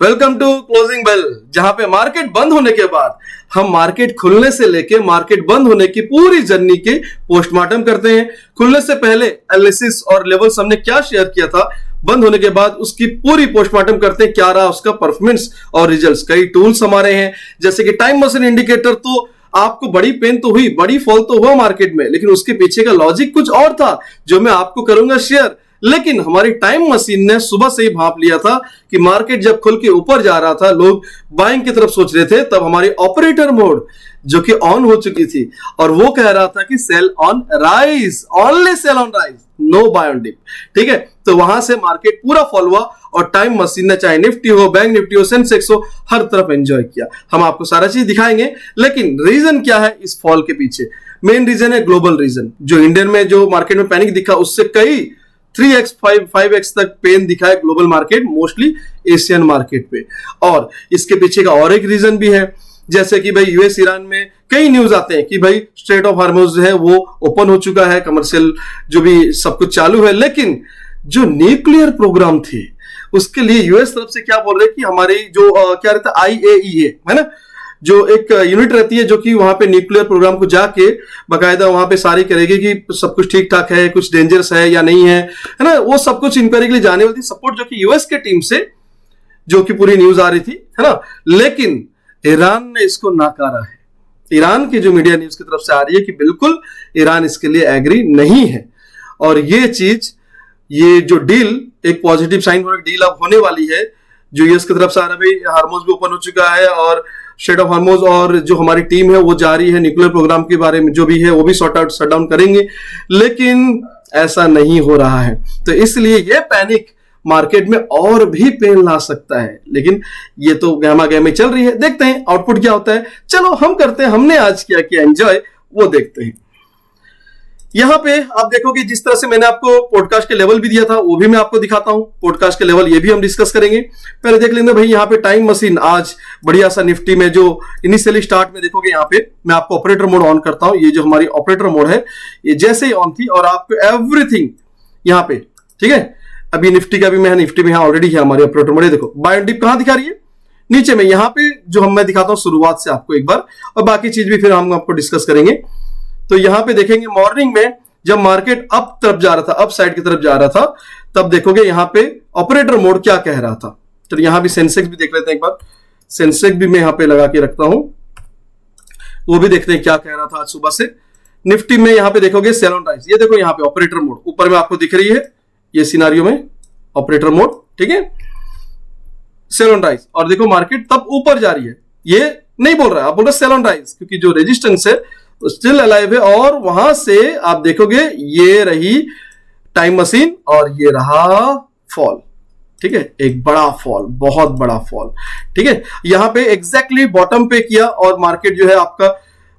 Welcome to closing bell, जहां पे market बंद होने के बाद हम मार्केट खुलने से लेके मार्केट बंद होने की पूरी जर्नी के पोस्टमार्टम करते हैं। खुलने से पहले एनालिसिस और लेवल्स हमने क्या शेयर किया था, बंद होने के बाद उसकी पूरी पोस्टमार्टम करते हैं, क्या रहा उसका परफॉर्मेंस और रिजल्ट्स। कई टूल्स हमारे हैं जैसे कि टाइम मशीन इंडिकेटर। तो आपको बड़ी पेन तो हुई, बड़ी फॉल तो हुआ मार्केट में, लेकिन उसके पीछे का लॉजिक कुछ और था जो मैं आपको करूंगा शेयर। लेकिन हमारी टाइम मशीन ने सुबह से ही भांप लिया था कि मार्केट जब खुल के ऊपर जा रहा था, लोग बाइंग की तरफ सोच रहे थे, तब हमारी ऑपरेटर मोड जो कि ऑन हो चुकी थी और वो कह रहा था कि sell on rise, only sell on rise, no buy on dip. ठीक है, तो वहां से मार्केट पूरा फॉल हुआ और टाइम मशीन ने चाहे निफ्टी हो, बैंक निफ्टी हो, सेंसेक्स हो, हर तरफ एंजॉय किया। हम आपको सारा चीज दिखाएंगे, लेकिन रीजन क्या है इस फॉल के पीछे? मेन रीजन है ग्लोबल रीजन। जो इंडियन में जो मार्केट में पैनिक दिखा, उससे कई 3x 5x तक पेन दिखा है global market, mostly Asian market पे। और इसके पीछे का और एक रीजन भी है, जैसे कि भाई यूएस ईरान में कई न्यूज आते हैं कि भाई स्ट्रेट ऑफ हार्मोज है वो ओपन हो चुका है, कमर्शियल जो भी सब कुछ चालू है। लेकिन जो न्यूक्लियर प्रोग्राम थे उसके लिए यूएस तरफ से क्या बोल रहे हैं कि हमारी जो क्या रहता है IAEA है ना, जो एक यूनिट रहती है जो कि वहां पे न्यूक्लियर प्रोग्राम को जाके बकायदा वहां पे सारी करेगी कि सब कुछ ठीक ठाक है, कुछ डेंजरस है या नहीं है ना, वो सब कुछ इंक्वायरी के लिए जाने वाली थी सपोर्ट, जो कि यूएस के टीम से जो कि पूरी न्यूज आ रही थी, है ना। लेकिन ईरान ने इसको नकारा है। ईरान की जो मीडिया न्यूज की तरफ से आ रही है कि बिल्कुल ईरान इसके लिए एग्री नहीं है। और ये चीज, ये जो डील एक पॉजिटिव साइन हो, डील अब होने वाली है, जो यूएस की तरफ से आ रहा है, हार्मोज भी ओपन हो चुका है और स्ट्रेट ऑफ हार्मोज, और जो हमारी टीम है वो जा रही है न्यूक्लियर प्रोग्राम के बारे में जो भी है वो भी सॉर्ट आउट, शट डाउन करेंगे। लेकिन ऐसा नहीं हो रहा है, तो इसलिए ये पैनिक मार्केट में और भी पेन ला सकता है। लेकिन ये तो गहमा गहमी चल रही है, देखते हैं आउटपुट क्या होता है। चलो हम करते हैं, हमने आज क्या किया एंजॉय, वो देखते हैं। यहां पे आप देखोगे जिस तरह से मैंने आपको पॉडकास्ट के लेवल भी दिया था वो भी मैं आपको दिखाता हूं। पॉडकास्ट के लेवल ये भी हम डिस्कस करेंगे। पहले देख लेंगे भाई यहाँ पे टाइम मशीन आज बढ़िया सा निफ्टी में जो इनिशियली स्टार्ट में देखोगे, यहाँ पे मैं आपको ऑपरेटर मोड ऑन करता हूं। ये जो हमारी ऑपरेटर मोड है ये जैसे ही ऑन थी और आपको एवरीथिंग यहाँ पे, ठीक है, अभी निफ्टी का भी मैं निफ्टी में ऑलरेडी है हमारी ऑपरेटर मोड। देखो बाय ऑन डिप कहां दिखा रही है, नीचे में। यहाँ पे जो मैं दिखाता हूँ शुरुआत से आपको एक बार, और बाकी चीज भी फिर हम आपको डिस्कस करेंगे। तो यहां पे देखेंगे मॉर्निंग में जब मार्केट अप तरफ जा रहा था, अप साइड की तरफ जा रहा था, तब देखोगे यहां पे ऑपरेटर मोड क्या कह रहा था। तो यहां भी सेंसेक्स भी देख लेते हैं एक बार। सेंसेक्स भी मैं यहां पे लगा के रखता हूं, वो भी देखते हैं क्या कह रहा था आज सुबह से। निफ्टी में यहां पे देखोगे सेल ऑन राइज, ये देखो यहां पे ऑपरेटर मोड ऊपर में आपको दिख रही है, ये सिनारियो में ऑपरेटर मोड, ठीक है, सेल ऑन राइज। और देखो मार्केट तब ऊपर जा रही है, ये नहीं बोल रहा है, आप बोल रहे सेल ऑन राइज, क्योंकि जो रेजिस्टेंस है स्टिल अलाइव है। और वहां से आप देखोगे ये रही टाइम मशीन और ये रहा फॉल, ठीक है, एक बड़ा फॉल, बहुत बड़ा फॉल, ठीक है। यहां पे एग्जैक्टली बॉटम पे किया और मार्केट जो है आपका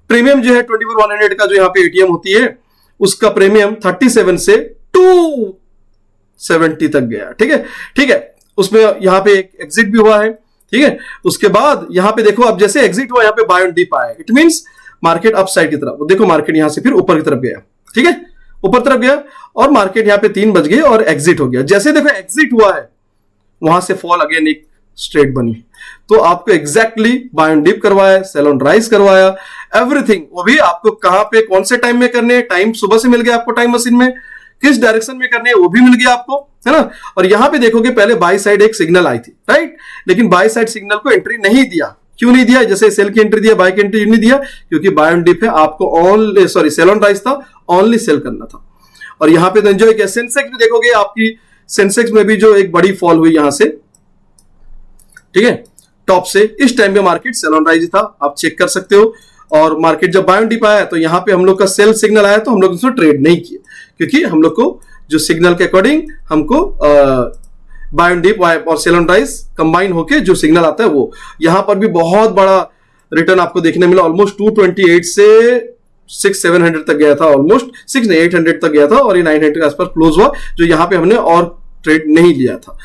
प्रीमियम जो है 24100 का जो यहाँ पे एटीएम होती है उसका प्रीमियम 37 से 270 तक गया, ठीक है, ठीक है। उसमें यहाँ पे एक एग्जिट भी हुआ है, ठीक है। उसके बाद यहाँ पे देखो अब जैसे एग्जिट हुआ यहाँ पे बाय ऑन डिप आया, it means market up side की तरफ। देखो मार्केट यहां से फिर ऊपर की तरफ गया, ठीक है, ऊपर तरफ गया और मार्केट यहां पे 3 बज गए और एग्जिट हो गया। जैसे देखो एग्जिट हुआ है वहां से फॉल अगेन एक स्ट्रेट बनी। तो आपको एग्जैक्टली बाय ऑन डिप करवाया, सेल ऑन राइज करवाया, एवरीथिंग। वो भी आपको कहां पे कौन से टाइम में करने हैं, टाइम सुबह से मिल गया आपको टाइम मशीन में, किस डायरेक्शन में करने हैं वो भी मिल गया आपको, है ना। और यहां पे देखोगे पहले बाय साइड एक सिग्नल आई थी, राइट, लेकिन बाय साइड सिग्नल को एंट्री नहीं दिया। क्यों नहीं दिया? जैसे सेल की एंट्री दिया, बाय की एंट्री नहीं दिया, क्योंकि बाय ऑन डिप है, आपको ओनली सेल ऑन राइज था, ओनली सेल करना था। और यहां पे तो एंजॉय किया। सेंसेक्स भी देखोगे, आपकी सेंसेक्स में भी जो एक बड़ी फॉल हुई यहां से, ठीक है, टॉप से। इस टाइम पे मार्केट सेल ऑन राइज था, आप चेक कर सकते हो। और मार्केट जब बाय ऑन डिप आया तो यहां पे हम लोग का सेल सिग्नल आया, तो हम लोग उसमें ट्रेड नहीं किए, क्योंकि हम लोग को जो सिग्नल के अकॉर्डिंग हमको बाय ऑन डिप और सेल ऑन राइज कंबाइन होके जो सिग्नल आता है वो। यहां पर भी बहुत बड़ा रिटर्न आपको देखने मिला, ऑलमोस्ट 228 से 600-700 तक गया था, ऑलमोस्ट 600-800 तक गया था और ये 900 के आसपास क्लोज हुआ, जो यहां पे हमने और ट्रेड नहीं लिया था।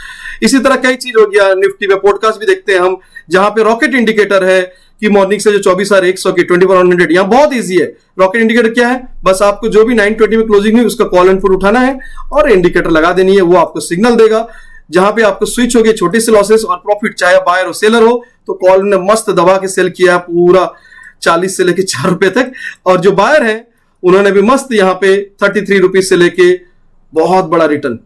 इसी तरह कई चीज हो गया। निफ्टी में पॉडकास्ट भी देखते हैं हम, जहां पे रॉकेट इंडिकेटर है कि मॉर्निंग से जो 24,100 की 2100, यहां बहुत इजी है। रॉकेट इंडिकेटर क्या है, बस आपको जो भी 920 में क्लोजिंग हुई उसका कॉल एंड पुट उठाना है और इंडिकेटर लगा देनी है, वो आपको सिग्नल देगा। जहां पे आपको स्विच हो गए छोटे से लॉसेस और प्रॉफिट, चाहे बायर हो सेलर हो, तो कॉल ने मस्त दबा के सेल किया पूरा 40 से लेके 4 रुपए तक, और जो बायर है उन्होंने भी मस्त यहाँ पे 33 रुपीज से लेके बहुत बड़ा रिटर्न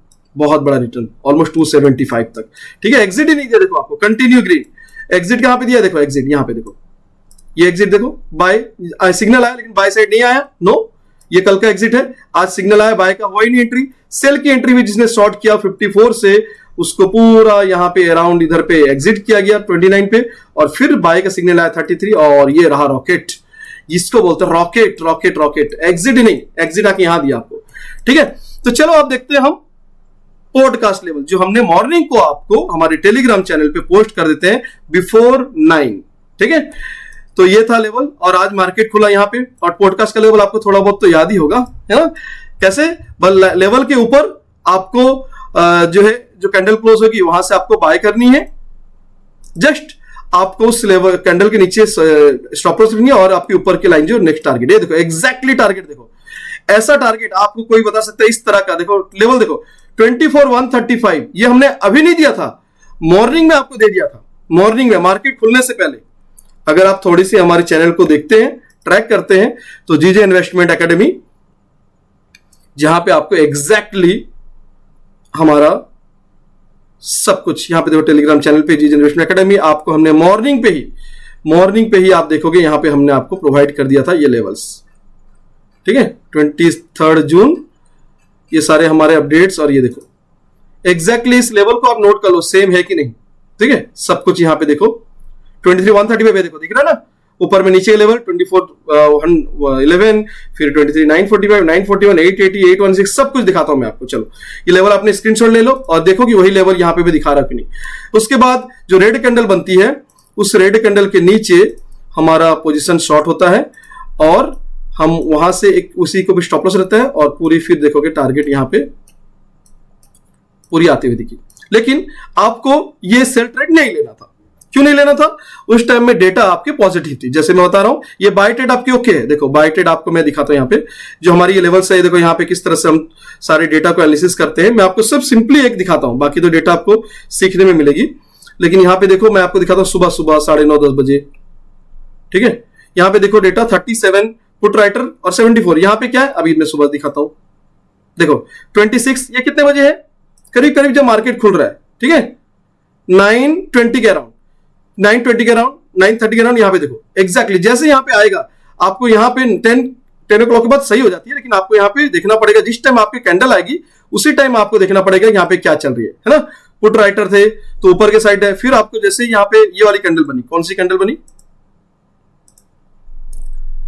ऑलमोस्ट 275 तक। ठीक है, एग्जिट ही नहीं दिया, देखो आपको कंटिन्यू ग्रीन। एग्जिट कहां पे दिया, देखो एग्जिट यहां पे, देखो ये एग्जिट, देखो बाय सिग्नल आया लेकिन बाय साइड नहीं आया, नो, ये कल का एग्जिट है, आज सिग्नल आया बाय का, हुआ ही नहीं एंट्री। सेल की एंट्री भी जिसने शॉर्ट किया 54 से, उसको पूरा यहां पे अराउंड इधर पे एग्जिट किया गया 29 पे, और फिर बाय का सिग्नल आया 33, और ये रहा रॉकेट, इसको बोलते हैं रॉकेट, एग्जिट ही नहीं, एग्जिट आके यहां दिया आपको। ठीक है, तो चलो आप देखते हैं हम पॉडकास्ट लेवल, जो हमने मॉर्निंग को आपको हमारे टेलीग्राम चैनल पे पोस्ट कर देते हैं बिफोर 9। ठीक है, तो ये था लेवल, और आज मार्केट खुला यहाँ पे, और पॉडकास्ट का लेवल आपको थोड़ा बहुत तो याद ही होगा, है ना, कैसे लेवल के ऊपर आपको जो है जो कैंडल क्लोज होगी वहां से आपको बाय करनी है, जस्ट आपको उस लेवल कैंडल के नीचे स्टॉप लॉस रखनी है, और आपके ऊपर की लाइन जो नेक्स्ट टारगेट, ये देखो एग्जैक्टली टारगेट, देखो ऐसा टारगेट आपको कोई बता सकता है इस तरह का, देखो लेवल देखो 24,135, ये हमने अभी नहीं दिया था, मॉर्निंग में आपको दे दिया था, मॉर्निंग में मार्केट खुलने से पहले। अगर आप थोड़ी सी हमारे चैनल को देखते हैं, ट्रैक करते हैं, तो जीजे इन्वेस्टमेंट एकेडमी, जहां पे आपको एग्जैक्टली हमारा सब कुछ यहां पे देखो, टेलीग्राम चैनल पे जीजे इन्वेस्टमेंट एकेडमी, आपको हमने मॉर्निंग पे ही आप देखोगे यहां पे हमने आपको प्रोवाइड कर दिया था ये लेवल्स। ठीक है, 23 जून, ये सारे हमारे अपडेट्स, और ये देखो एग्जैक्टली इस लेवल को आप नोट कर लो, सेम है कि नहीं। ठीक है, सब कुछ यहां पे देखो 23,135 पे देखो, दिख रहा है ना, ऊपर में नीचे लेवल 24,111, फिर 23,945, 941, 880, 816, सब कुछ दिखाता हूं मैं आपको। चलो ये लेवल आपने स्क्रीनशॉट ले लो और देखो कि वही लेवल यहां पे भी दिखा रहा कि नहीं। उसके बाद जो रेड कैंडल बनती है, उस रेड कैंडल के नीचे हमारा पोजीशन शॉर्ट होता है, और हम वहां से एक उसी को भी स्टॉप लॉस रहता है, और पूरी फिर देखोगे टारगेट यहां पे पूरी आती हुई दिखी। लेकिन आपको ये सेल ट्रेड नहीं लेना था। क्यों नहीं लेना था? उस टाइम में डेटा आपके पॉजिटिव थी, जैसे मैं बता रहा हूं, ये बाय ट्रेड आपकी ओके है। देखो बाय ट्रेड आपको मैं दिखाता हूं यहाँ पे, जो हमारी ये लेवल्स है, देखो यहाँ पे किस तरह से हम सारे डेटा को एनालिसिस करते हैं। मैं आपको सब सिंपली एक दिखाता हूं, बाकी तो डेटा आपको सीखने में मिलेगी। लेकिन यहाँ पे देखो मैं आपको दिखाता हूँ सुबह 9:30-10 बजे। ठीक है, यहाँ पे देखो डेटा 37 पुट राइटर और 74। यहाँ पे क्या है, अभी मैं सुबह दिखाता हूं। देखो 26 ये कितने बजे है, करीब करीब जब मार्केट खुल रहा है। ठीक है, 9:20 के अराउंड, 9:20 के अराउंड, 9:30 के अराउंड। यहाँ पे देखो एग्जैक्टली जैसे यहाँ पे आएगा, आपको यहाँ पे 10 o'clock के बाद सही हो जाती है, लेकिन आपको यहाँ पे देखना पड़ेगा जिस टाइम आपकी कैंडल आएगी उसी टाइम आपको देखना पड़ेगा यहाँ पे क्या चल रही है ना। पुट राइटर थे तो ऊपर के साइड है, फिर आपको जैसे यहाँ पे ये वाली कैंडल बनी, कौन सी कैंडल बनी,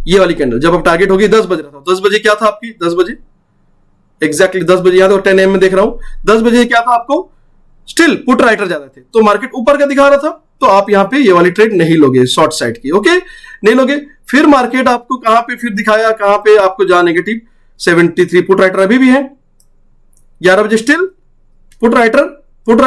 ये वाली कैंडल, जब अब टारगेट होगी 10 बज रहा था, 10 बजे क्या था आपकी, 10 बजे एग्जैक्टली 10 बजे, यहाँ तो 10 AM में देख रहा हूं, 10 बजे क्या था आपको, स्टिल पुट राइटर ज्यादा थे तो मार्केट ऊपर का दिखा रहा था, तो आप यहाँ पे ये वाली ट्रेड नहीं लोगे, शॉर्ट साइड की, ओके नहीं लोगे। फिर मार्केट आपको कहां पे फिर दिखाया, कहां पे आपको जा नेगेटिव 73, पुट राइटर अभी भी है 11 बजे, still put writer, call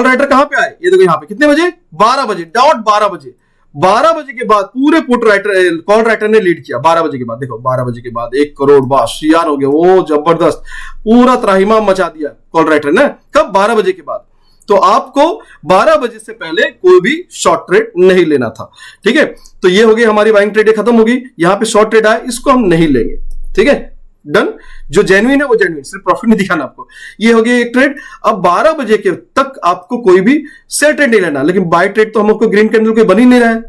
writer कहां पे आए, ये देखो यहाँ पे कितने बजे, 12 बजे, डॉट 12 बजे, 12 बजे के बाद पूरे पुट राइटर कॉल राइटर ने लीड किया। 12 बजे के बाद देखो, 12 बजे के बाद 1 करोड़ बस यार हो गया, वो जबरदस्त पूरा त्राहिमाम मचा दिया कॉल राइटर ने। कब, 12 बजे के बाद। तो आपको 12 बजे से पहले कोई भी शॉर्ट ट्रेड नहीं लेना था। ठीक है, तो ये हो गई हमारी बाइंग ट्रेड खत्म होगी। यहाँ पे शॉर्ट ट्रेड आया, इसको हम नहीं लेंगे। ठीक है, डन। जो जेन्युइन है वो जेन्युइन, सिर्फ प्रॉफिट नहीं दिखाना आपको। ये हो गई एक ट्रेड। अब 12 बजे के तक आपको कोई भी सेल ट्रेड नहीं लेना, लेकिन बाय ट्रेड तो हमको ग्रीन कैंडल कोई बन ही नहीं रहा है।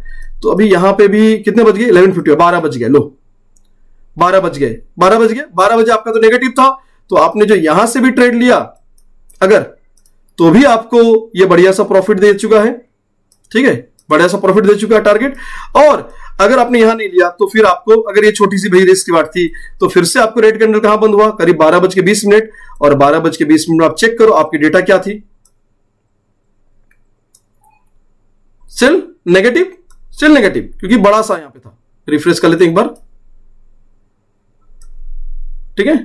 तो अभी यहां पे भी कितने बज गए, 11:50, 12 बज गए, लो 12 बज गए, 12 बजे आपका तो नेगेटिव था, तो आपने जो यहां से भी ट्रेड लिया अगर, तो भी आपको ये बढ़िया सा प्रॉफिट दे चुका है। ठीक है, बढ़िया सा प्रॉफिट दे चुका है टारगेट। और अगर आपने यहां नहीं लिया तो फिर आपको, अगर ये छोटी सी भाई रिस्क की बात थी, तो फिर से आपको रेड कैंडल कहां बंद हुआ, करीब 12:20, और 12:20 आप चेक करो आपकी डेटा क्या थी, स्टिल नेगेटिव, क्योंकि बड़ा सा यहां पे था। रिफ्रेश कर लेते हैं एक बार। ठीक है,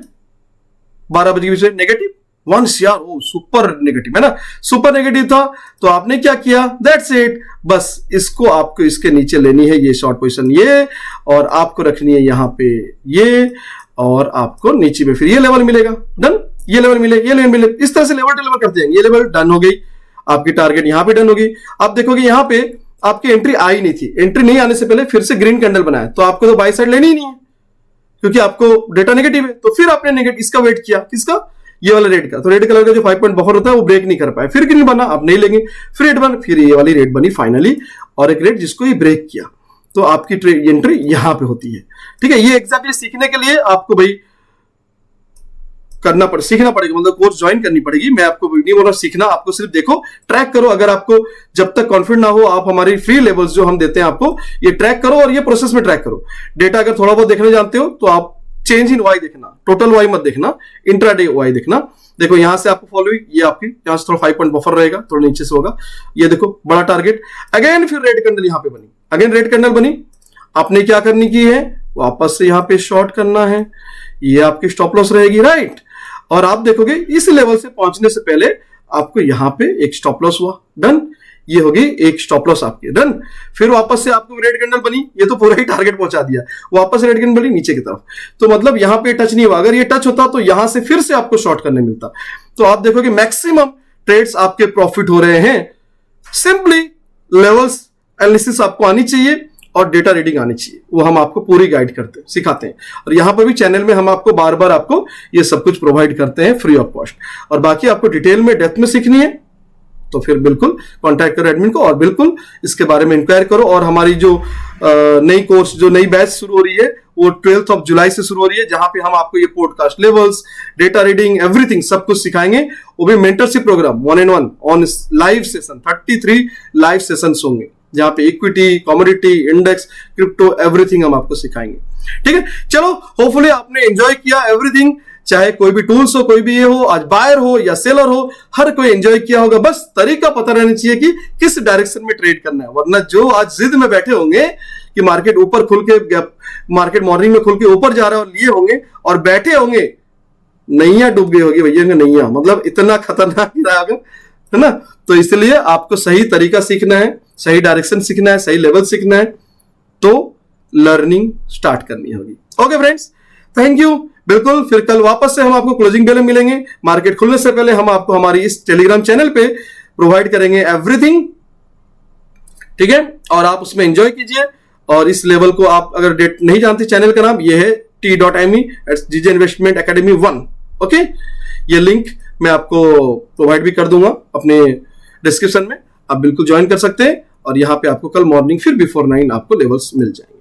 12:20 नेगेटिव 1 CR, ओ सुपर नेगेटिव है ना, सुपर नेगेटिव था। तो आपने क्या किया, दैट्स इट, बस इसको आपको इसके नीचे लेनी है, ये शॉर्ट पोजीशन ये, और आपको रखनी है यहां पे ये, और आपको नीचे में फिर ये लेवल मिलेगा। डन, ये लेवल मिले, ये लेवल मिले, इस तरह से लेवल टू लेवल करते जाएंगे। ये लेवल डन हो गई, आपकी टारगेट यहां पे डन होगी। आप देखोगे यहां पे आपकी एंट्री आई नहीं थी, एंट्री नहीं आने से पहले फिर से ग्रीन कैंडल बनाया, तो आपको तो बाई साइड लेनी ही नहीं है क्योंकि आपको डेटा नेगेटिव है। तो फिर आपने नेगेटिव इसका वेट किया, किसका, ये वाला रेड का। तो रेड कलर का जो 5 पॉइंट बफर होता है वो ब्रेक नहीं कर पाया, फिर ग्रीन बना, आप नहीं लेंगे, फिर रेड बना, फिर ये वाली रेड बनी फाइनली, और एक रेड जिसको ये ब्रेक किया। तो आपकी एंट्री यहां पे होती है। ठीक है, ये एग्जैक्टली सीखने के लिए आपको भाई सीखना पड़ेगा, मतलब कोर्स ज्वाइन करनी पड़ेगी। मैं आपको नहीं बोल रहा सीखना, आपको सिर्फ देखो, ट्रैक करो। अगर आपको जब तक कॉन्फिडेंट ना हो, आप हमारी फ्री लेवल्स जो हम देते हैं आपको, ये ट्रैक करो और ये प्रोसेस में ट्रैक करो। डेटा अगर थोड़ा बहुत देखने जानते हो तो आप चेंज इन वाई देखना, टोटल वाई मत देखना, इंट्राडे वाई देखना। देखो यहां से आपको फॉलो हुई, ये आपकी यहां से थोड़ा 5 पॉइंट बफर रहेगा, थोड़ा नीचे से होगा, ये देखो बड़ा टारगेट। अगेन फिर रेड कैंडल यहां पे बनी, अगेन रेड कैंडल बनी, आपने क्या करनी की है, वापस से यहां पे शॉर्ट करना है, ये आपकी स्टॉप लॉस रहेगी, राइट। और आप देखोगे इस लेवल से पहुंचने से पहले आपको यहां पे एक स्टॉप लॉस हुआ, डन, ये होगी एक स्टॉप लॉस आपकी, डन। फिर वापस से आपको रेड कैंडल बनी, ये तो पूरा ही टारगेट पहुंचा दिया, वापस रेड कैंडल बनी नीचे की तरफ, तो मतलब यहां पे टच नहीं हुआ। अगर ये टच होता तो यहां से फिर से आपको शॉर्ट करने मिलता। तो आप देखोगे मैक्सिमम ट्रेड्स आपके प्रॉफिट हो रहे हैं। सिंपली लेवल्स एनालिसिस आपको आनी चाहिए और डेटा रीडिंग आनी चाहिए, वो हम आपको पूरी गाइड करते हैं, सिखाते हैं। और यहां पर भी चैनल में हम आपको बार बार आपको ये सब कुछ प्रोवाइड करते हैं फ्री ऑफ कॉस्ट। और बाकी आपको डिटेल में डेप्थ में सीखनी है तो फिर बिल्कुल कांटेक्ट करो एडमिन को और बिल्कुल इसके बारे में इंक्वायर करो। और हमारी जो नई कोर्स, जो नई बैच शुरू हो रही है वो 12 जुलाई से शुरू हो रही है, जहां पे हम आपको ये podcast levels, data reading, everything सब कुछ सिखाएंगे। वो भी mentorship program 1-on-1 on live session, 33 live sessions होंगे जहां पे equity, commodity, index, crypto, everything हम आपको सिखाएंगे। ठीक है, चलो होपफुली आपने एंजॉय किया एवरीथिंग, चाहे कोई भी टूल्स हो, कोई भी ये हो, आज बायर हो या सेलर हो, हर कोई एंजॉय किया होगा। बस तरीका पता रहना चाहिए कि किस डायरेक्शन में ट्रेड करना है, वरना जो आज जिद में बैठे होंगे कि मार्केट ऊपर खुल के, मार्केट मॉर्निंग में खुल के ऊपर जा रहा है और लिए होंगे और बैठे होंगे, नैया डूब गई होगी भैया, नैया मतलब इतना खतरनाक गिरा अगर, है ना। तो इसलिए आपको सही तरीका सीखना है, सही डायरेक्शन सीखना है, सही लेवल सीखना है, तो लर्निंग स्टार्ट करनी होगी। Okay friends, thank you. बिल्कुल, फिर कल वापस से हम आपको क्लोजिंग बेल में मिलेंगे। मार्केट खुलने से पहले हम आपको हमारी इस टेलीग्राम चैनल पे प्रोवाइड करेंगे एवरीथिंग, ठीक है, और आप उसमें एंजॉय कीजिए। और इस लेवल को आप अगर डेट नहीं जानते, चैनल का नाम ये है t.me@GJ Investment Academy 1। ओके, ये लिंक मैं आपको प्रोवाइड भी कर दूंगा अपने डिस्क्रिप्शन में, आप बिल्कुल ज्वाइन कर सकते हैं। और यहाँ पे आपको कल मॉर्निंग फिर बिफोर 9 आपको लेवल्स मिल जाएंगे।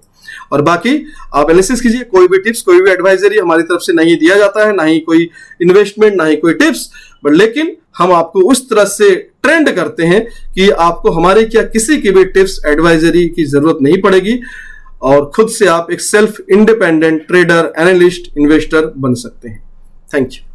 और बाकी आप एनालिसिस कीजिए, कोई भी टिप्स, कोई भी एडवाइजरी हमारी तरफ से नहीं दिया जाता है, ना ही कोई इन्वेस्टमेंट, ना ही कोई टिप्स, बट लेकिन हम आपको उस तरह से ट्रेंड करते हैं कि आपको हमारे क्या किसी की भी टिप्स, एडवाइजरी की जरूरत नहीं पड़ेगी और खुद से आप एक self independent trader, analyst, investor बन सकते हैं। Thank you.